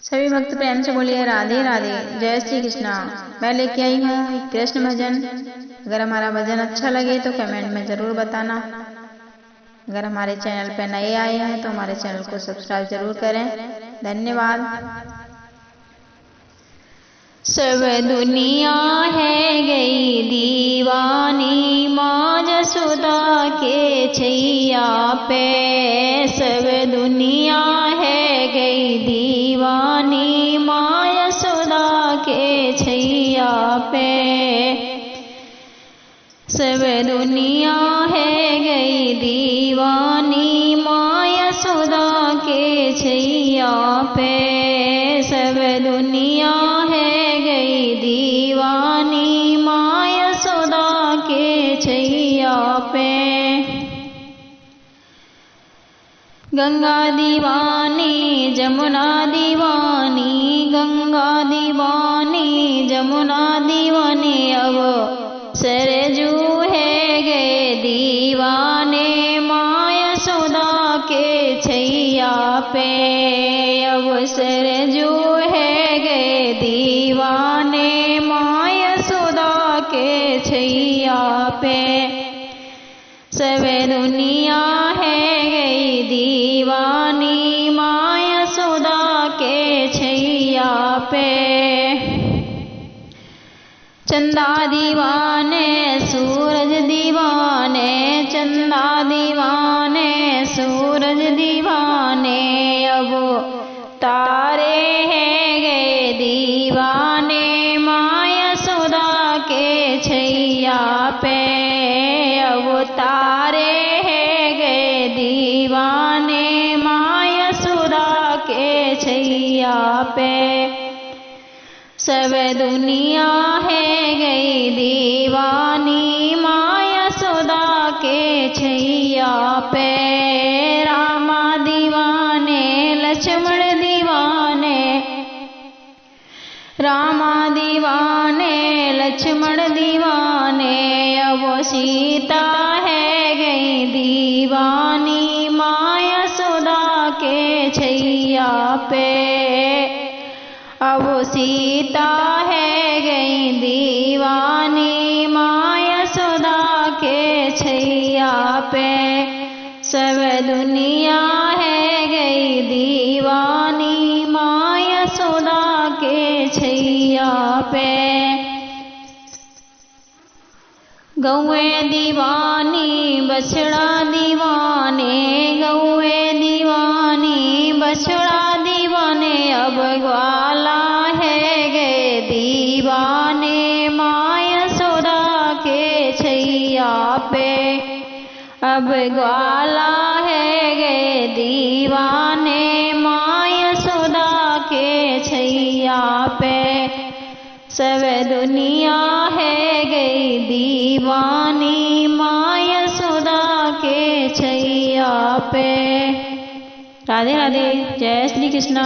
सभी भक्त प्रेम से बोलिए राधे राधे। जय श्री कृष्णा। मैं लेके आई हूँ एक कृष्ण भजन। अगर हमारा भजन अच्छा लगे तो कमेंट में ज़रूर बताना। अगर हमारे चैनल पर नए आए हैं तो हमारे चैनल को सब्सक्राइब जरूर करें। धन्यवाद। सब दुनिया है गई दीवानी माँ जसोदा के छैया पे। सब दुनिया है गई दीवानी माँ यशोदा के छैया पे। सब दुनिया है गई दीवानी माँ यशोदा के छैया पे। सब दुनिया है गई दीवानी माँ यशोदा के छैया पे। गंगा दीवानी जमुना दीवानी, गंगा दीवानी जमुना दीवानी, अब सरजू है गए दीवाने माँ यशोदा के छैया पे। अब सरजू है गए दीवाने माँ यशोदा के छैया पे। सब दुनिया है गई दीवानी माँ यशोदा के छैया पे। चंदा दीवाने सूरज दीवाने, चंदा दीवाने सूरज दीवाने, अब तारे हैं गए दीवाने माँ यशोदा के छैया पे। अब तारे हैं गए दीवाने माँ यशोदा के छैया पे। सब दुनिया है गई दीवानी माँ यशोदा के छैया पे। रामा दीवाने लक्ष्मण दीवाने, रामा दीवाने लक्ष्मण दीवाने, अब सीता है गई दीवानी माँ यशोदा के छैया पे। अब सीता है गई दीवानी माँ यशोदा के छैया पे। सब दुनिया है गई दीवानी माँ यशोदा के छैया पे। गौए दीवानी बछड़ा दीवाने, गौए दीवानी बछड़ा दीवाने, अब ग्वाला है गए दीवाने माँ यशोदा के छैया पे। अब ग्वाला है गए दीवाने माँ यशोदा के छैया पे। सब दुनिया है गई दीवानी माँ यशोदा के छैया पे। राधे राधे। जय श्री कृष्णा।